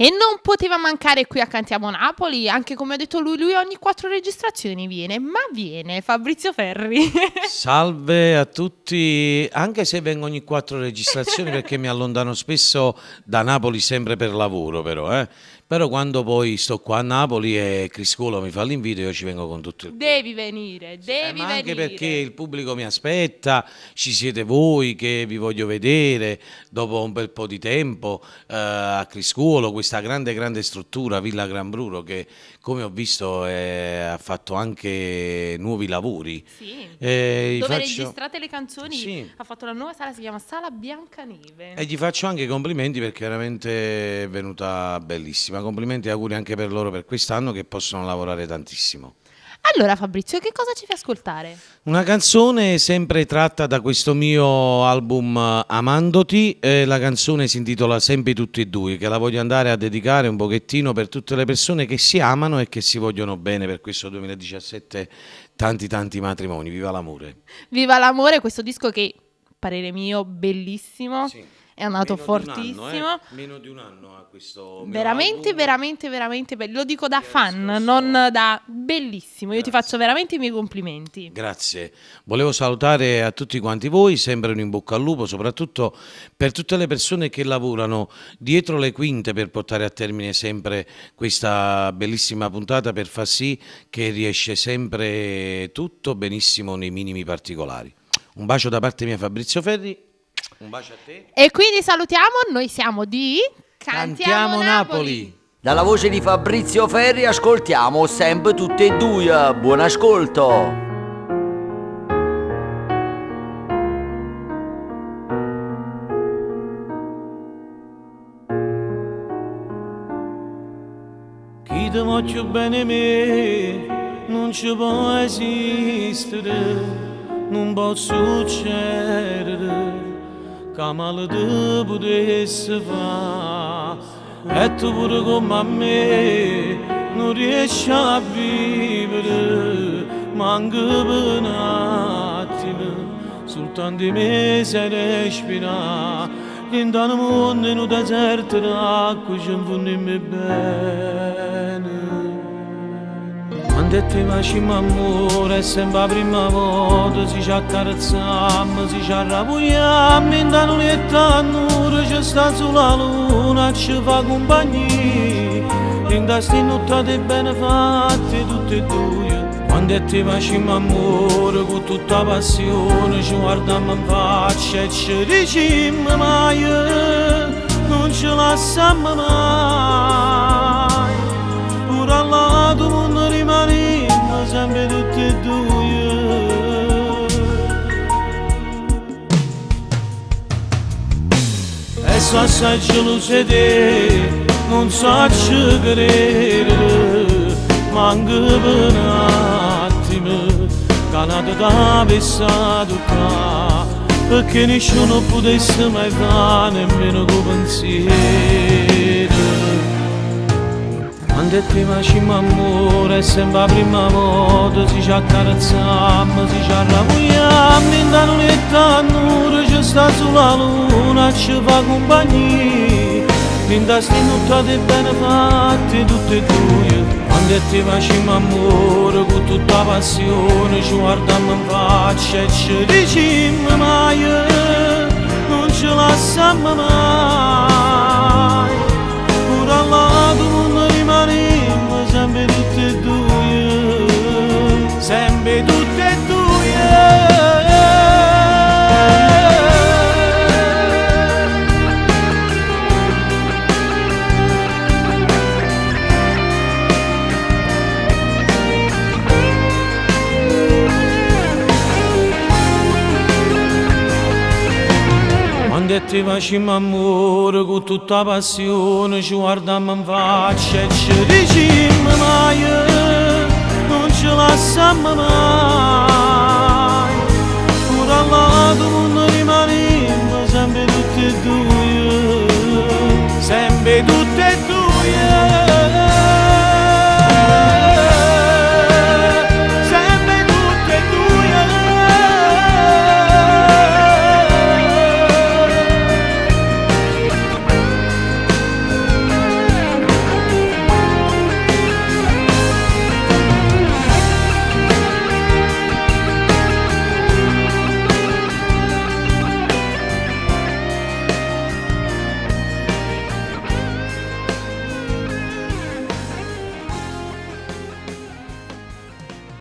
E non poteva mancare qui a Cantiamo Napoli, anche come ha detto lui ogni 4 registrazioni viene, ma viene Fabrizio Ferri. Salve a tutti, anche se vengo ogni 4 registrazioni perché mi allontano spesso da Napoli sempre per lavoro però quando poi sto qua a Napoli e Criscuolo mi fa l'invito io ci vengo con tutto il cuore. Devi venire, Ma anche perché il pubblico mi aspetta, ci siete voi che vi voglio vedere dopo un bel po' di tempo a Criscuolo, questa grande struttura Villa Gran Bruro che come ho visto ha fatto anche nuovi lavori. Sì, dove registrate le canzoni, sì. Ha fatto una nuova sala, si chiama Sala Biancaneve. E gli faccio anche i complimenti perché veramente è venuta bellissima. Complimenti e auguri anche per loro per quest'anno che possono lavorare tantissimo. Allora Fabrizio, che cosa ci fai ascoltare? Una canzone sempre tratta da questo mio album Amandoti, la canzone si intitola Sempre tutti e due, che la voglio andare a dedicare un pochettino per tutte le persone che si amano e che si vogliono bene per questo 2017, tanti matrimoni, viva l'amore. Viva l'amore, questo disco che, parere mio, bellissimo. Sì. È andato meno fortissimo. Di un anno, meno di un anno a questo veramente bello. Lo dico da fan, riscosso. non da bellissimo. Io ti faccio veramente i miei complimenti. Grazie. Volevo salutare a tutti quanti voi, sempre un in bocca al lupo, soprattutto per tutte le persone che lavorano dietro le quinte per portare a termine sempre questa bellissima puntata, per far sì che riesce sempre tutto benissimo nei minimi particolari. Un bacio da parte mia Fabrizio Ferri. Un bacio a te. E quindi salutiamo, noi siamo di Cantiamo Napoli. Dalla voce di Fabrizio Ferri ascoltiamo sempre tutte e due. Buon ascolto. Chi ti voglio bene me non ci può esistere, non può succedere che male ti potesse fare, e tu pure come a me non riesci a vivere, manca per un attimo, soltanto i mesi a respirare, che in un mondo in un deserto d'acqua ci infondiamo bene. Quando ti facciamo amore è sempre la prima volta, si ci accarezziamo, si ci arrabbiamo, in da non è tanto, ci sta sulla luna, ci fa compagnia, in da sti nottate bene fatte tutte e due. Quando ti facciamo amore con tutta passione, ci guardiamo in faccia e ci diciamo mai, non ci lasciamo mai, pure al lato mondo rimaniamo sempre tutti e due. E so assai gelose te, non so ci credere, manca per un attimo, canata da pensato qua, perché nessuno potesse mai fare nemmeno con pensiero. Quando ti facciamo amore è sempre la prima volta, si ci accarezziamo, si ci arrabbiamo, in da non è tanto, ci sta sulla luna, ci fa compagnia, in da sti nottate bene fatte tutte e due. Quando ti facciamo amore con tutta passione, ci guardiamo in faccia e ci diciamo mai, non ci lasciamo mai, pure al lato mondo rimaniamo sempre tutte e due, sempre tutte e due. Quando ti facciamo amore con tutta passione, ci guardiamo in faccia e ci diciamo mai, non ci lasciamo mai, pure al lato mondo rimaniamo sempre tutti e due, sempre tutte e due.